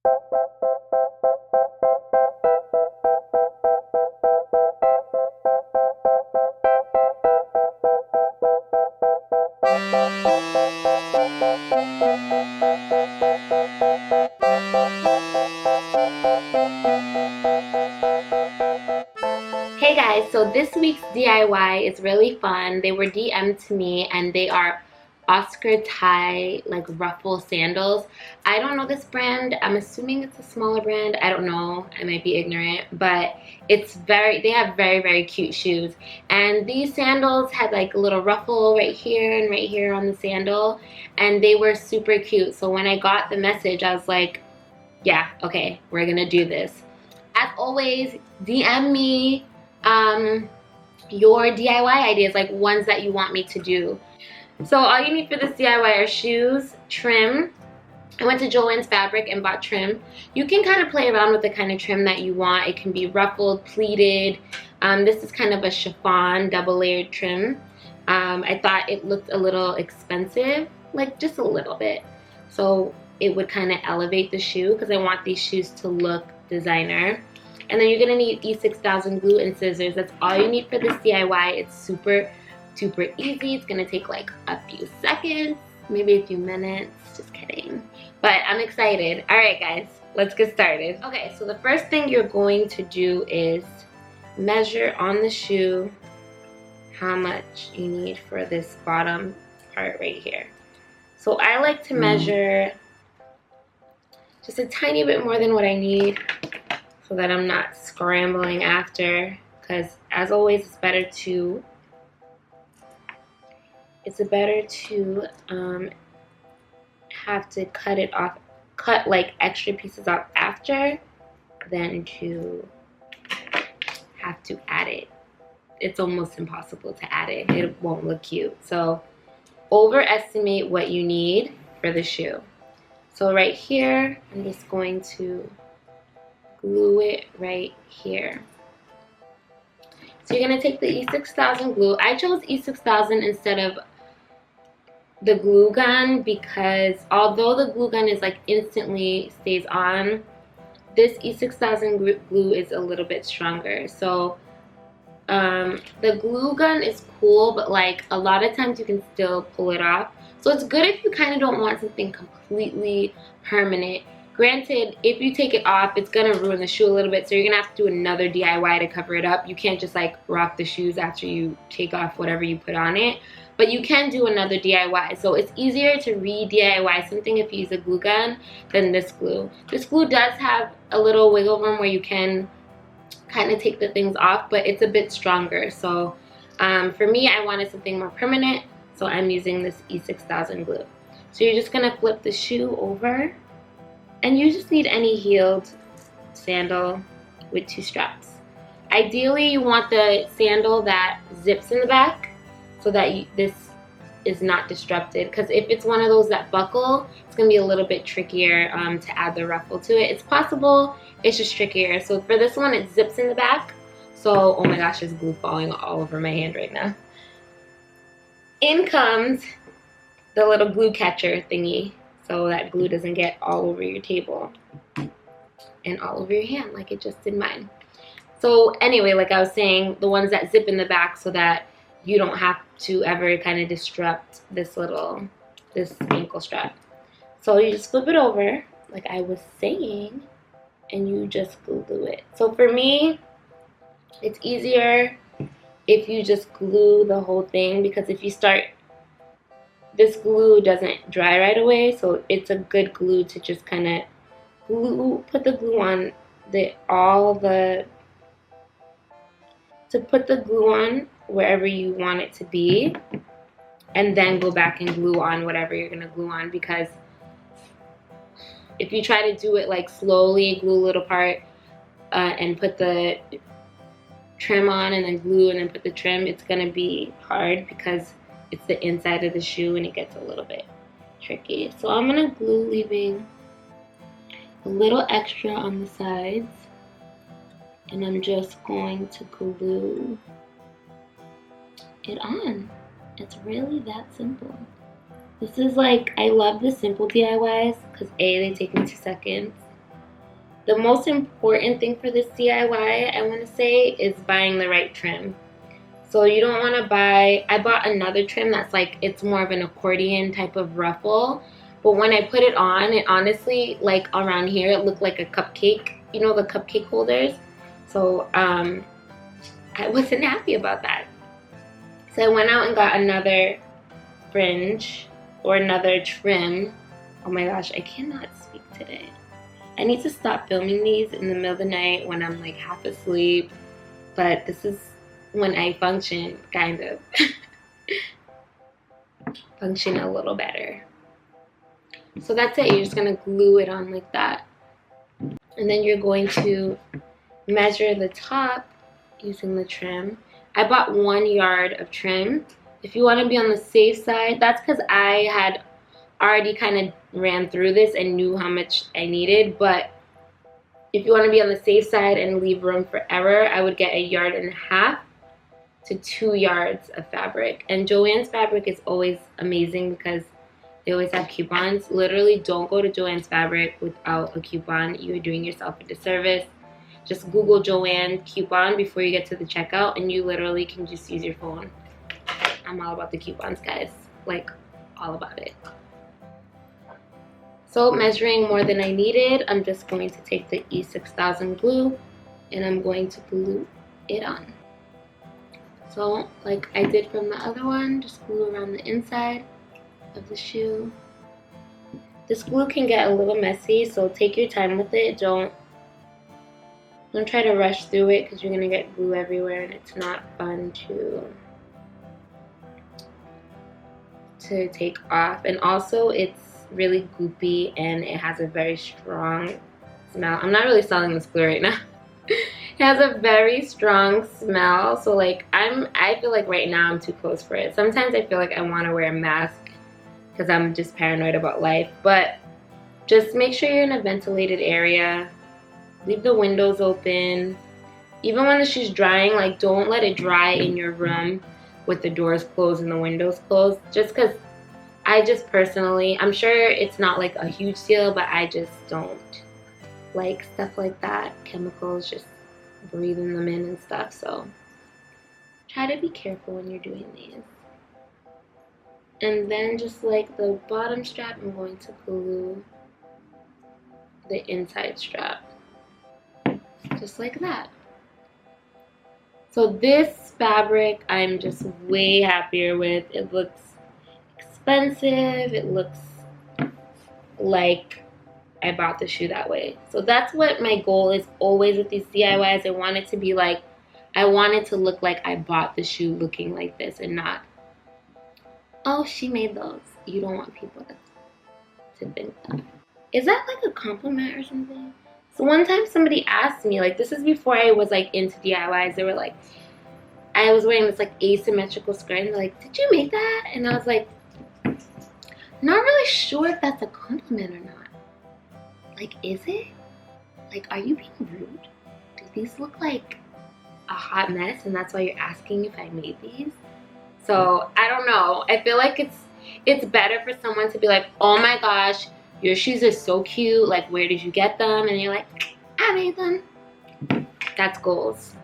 Hey guys, so this week's DIY is really fun. They were DM'd to me and they are Oscar Tiye like Ruffle sandals. I don't know this brand. I'm assuming it's a smaller brand. I don't know. I might be ignorant, but they have very cute shoes. And these sandals had like a little ruffle right here and right here on the sandal, and they were super cute. So when I got the message, I was like, yeah, okay, we're gonna do this. As always, DM me your DIY ideas, like ones that you want me to do. So all you need for this DIY are shoes, trim. I went to Joann's Fabric and bought trim. You can kind of play around with the kind of trim that you want. It can be ruffled, pleated. This is kind of a chiffon double layered trim. I thought it looked a little expensive, like just a little bit. So it would kind of elevate the shoe because I want these shoes to look designer. And then you're gonna need E6000 glue and scissors. That's all you need for this DIY. It's super easy. It's gonna take like a few seconds, maybe a few minutes, just kidding. But I'm excited. All right guys, let's get started. Okay, so the first thing you're going to do is measure on the shoe how much you need for this bottom part right here. So I like to measure just a tiny bit more than what I need, so that I'm not scrambling after, because as always it's better to have to cut like extra pieces off after than to have to add it. It's almost impossible to add it. It won't look cute. So overestimate what you need for the shoe. So right here, I'm just going to glue it right here. So you're gonna take the E6000 glue. I chose E6000 instead of the glue gun because although the glue gun is like instantly stays on, this E6000 glue is a little bit stronger. So the glue gun is cool, but like a lot of times you can still pull it off. So it's good if you kind of don't want something completely permanent. Granted, if you take it off, it's gonna ruin the shoe a little bit, so you're gonna have to do another DIY to cover it up. You can't just like rock the shoes after you take off whatever you put on it, but you can do another DIY. So it's easier to re-DIY something if you use a glue gun than this glue. This glue does have a little wiggle room where you can kind of take the things off, but it's a bit stronger. So for me, I wanted something more permanent, so I'm using this E6000 glue. So you're just gonna flip the shoe over, and you just need any heeled sandal with 2 straps. Ideally, you want the sandal that zips in the back so that this is not disrupted, because if it's one of those that buckle, it's going to be a little bit trickier to add the ruffle to it. It's possible, it's just trickier. So for this one, it zips in the back. So, oh my gosh, there's glue falling all over my hand right now. In comes the little glue catcher thingy, so that glue doesn't get all over your table and all over your hand like it just did mine. So anyway, like I was saying, the ones that zip in the back so that you don't have to ever kind of disrupt this ankle strap. So you just flip it over like I was saying, and you just glue it. So for me, it's easier if you just glue the whole thing, because if you start, this glue doesn't dry right away, so it's a good glue to just kind of put the glue on put the glue on wherever you want it to be, and then go back and glue on whatever you're gonna glue on. Because if you try to do it like slowly, glue a little part and put the trim on and then glue and then put the trim, it's gonna be hard because it's the inside of the shoe and it gets a little bit tricky. So I'm gonna glue, leaving a little extra on the sides, and I'm just going to glue it on. It's really that simple. This is like, I love the simple DIYs because A, they take me 2 seconds, The most important thing for this DIY, I want to say, is buying the right trim. So you don't want to buy, I bought another trim that's like, it's more of an accordion type of ruffle. But when I put it on, it honestly, like around here, it looked like a cupcake. You know, the cupcake holders? So I wasn't happy about that. So I went out and got another fringe or another trim. Oh my gosh, I cannot speak today. I need to stop filming these in the middle of the night when I'm like half asleep. But this is when I function, kind of. Function a little better. So that's it. You're just going to glue it on like that. And then you're going to measure the top using the trim. I bought 1 yard of trim. If you want to be on the safe side, that's because I had already kind of ran through this and knew how much I needed. But if you want to be on the safe side and leave room for error, I would get 1.5 yards to 2 yards of fabric. And Joann's fabric is always amazing because they always have coupons. Literally, don't go to Joann's fabric without a coupon. You're doing yourself a disservice. Just Google Joann coupon before you get to the checkout, and you literally can just use your phone. I'm all about the coupons, guys. Like, all about it. So, measuring more than I needed, I'm just going to take the E6000 glue, and I'm going to glue it on. So, like I did from the other one, just glue around the inside of the shoe. This glue can get a little messy, so take your time with it. Don't try to rush through it because you're gonna get glue everywhere and it's not fun to take off. And also it's really goopy and it has a very strong smell. I'm not really selling this glue right now. It has a very strong smell, so like I feel like right now I'm too close for it. Sometimes I feel like I want to wear a mask because I'm just paranoid about life, but just make sure you're in a ventilated area. Leave the windows open. Even when the shoe's drying, like don't let it dry in your room with the doors closed and the windows closed, just because I just personally, I'm sure it's not like a huge deal, but I just don't like stuff like that. Chemicals, just breathing them in and stuff, so try to be careful when you're doing these. And then just like the bottom strap, I'm going to glue the inside strap just like that. So this fabric I'm just way happier with. It looks expensive, it looks like I bought the shoe that way. So that's what my goal is always with these DIYs. I want it to be like, I want it to look like I bought the shoe looking like this and not, oh, she made those. You don't want people to think that. Is that like a compliment or something? So one time somebody asked me, like this is before I was like into DIYs, they were like, I was wearing this like asymmetrical skirt and they're like, did you make that? And I was like, not really sure if that's a compliment or not. Like, is it? Like, are you being rude? Do these look like a hot mess and that's why you're asking if I made these? So, I don't know. I feel like it's better for someone to be like, oh my gosh, your shoes are so cute. Like, where did you get them? And you're like, I made them. That's goals.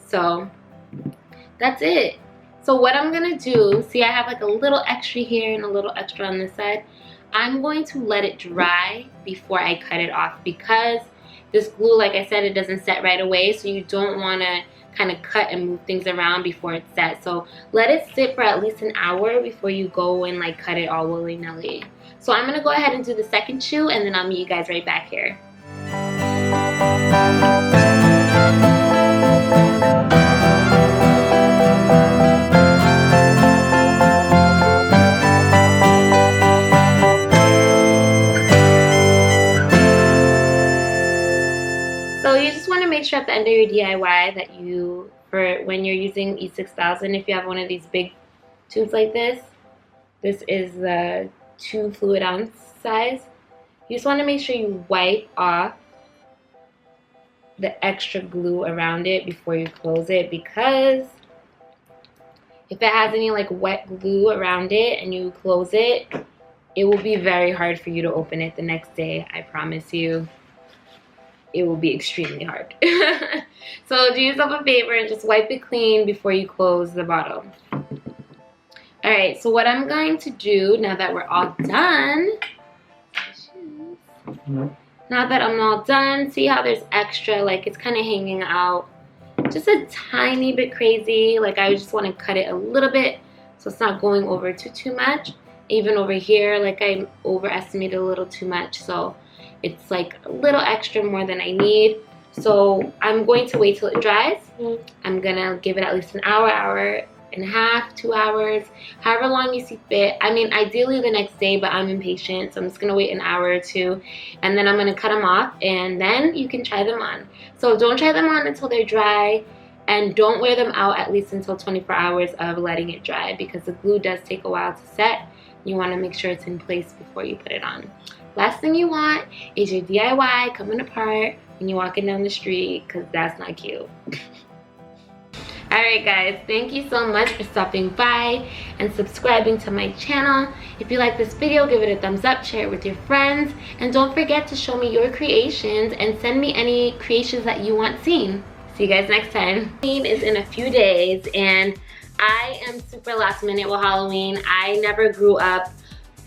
So, that's it. So what I'm going to do, see I have like a little extra here and a little extra on this side. I'm going to let it dry before I cut it off because this glue, like I said, it doesn't set right away. So you don't want to kind of cut and move things around before it's set. So let it sit for at least an hour before you go and like cut it all willy-nilly. So I'm going to go ahead and do the second shoe and then I'll meet you guys right back here. So you just want to make sure at the end of your DIY that you, for when you're using E6000, if you have one of these big tubes like this is the 2 fluid ounce size. You just want to make sure you wipe off the extra glue around it before you close it, because if it has any like wet glue around it and you close it, it will be very hard for you to open it the next day, I promise you. it will be extremely hard. So do yourself a favor and just wipe it clean before you close the bottle. Alright, so what I'm going to do now that we're all done, now that I'm all done, see how there's extra, like it's kind of hanging out just a tiny bit crazy. Like I just want to cut it a little bit so it's not going over too much. Even over here, like I overestimated a little too much, so it's like a little extra more than I need. So I'm going to wait till it dries. I'm gonna give it at least an hour, hour and a half, 2 hours, however long you see fit. I mean, ideally the next day, but I'm impatient, so I'm just gonna wait an hour or two, and then I'm gonna cut them off, and then you can try them on. So don't try them on until they're dry, and don't wear them out at least until 24 hours of letting it dry, because the glue does take a while to set. You want to make sure it's in place before you put it on. Last thing you want is your DIY coming apart when you're walking down the street, because that's not cute. Alright guys, thank you so much for stopping by and subscribing to my channel. If you like this video, give it a thumbs up, share it with your friends, and don't forget to show me your creations and send me any creations that you want seen. See you guys next time. Halloween is in a few days, and I am super last minute with Halloween. I never grew up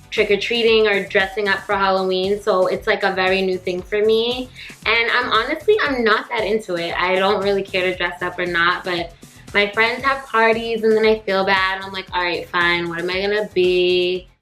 trick-or-treating or dressing up for Halloween, so it's like a very new thing for me. And I'm not that into it. I don't really care to dress up or not, but my friends have parties and then I feel bad. I'm like, all right, fine, what am I gonna be?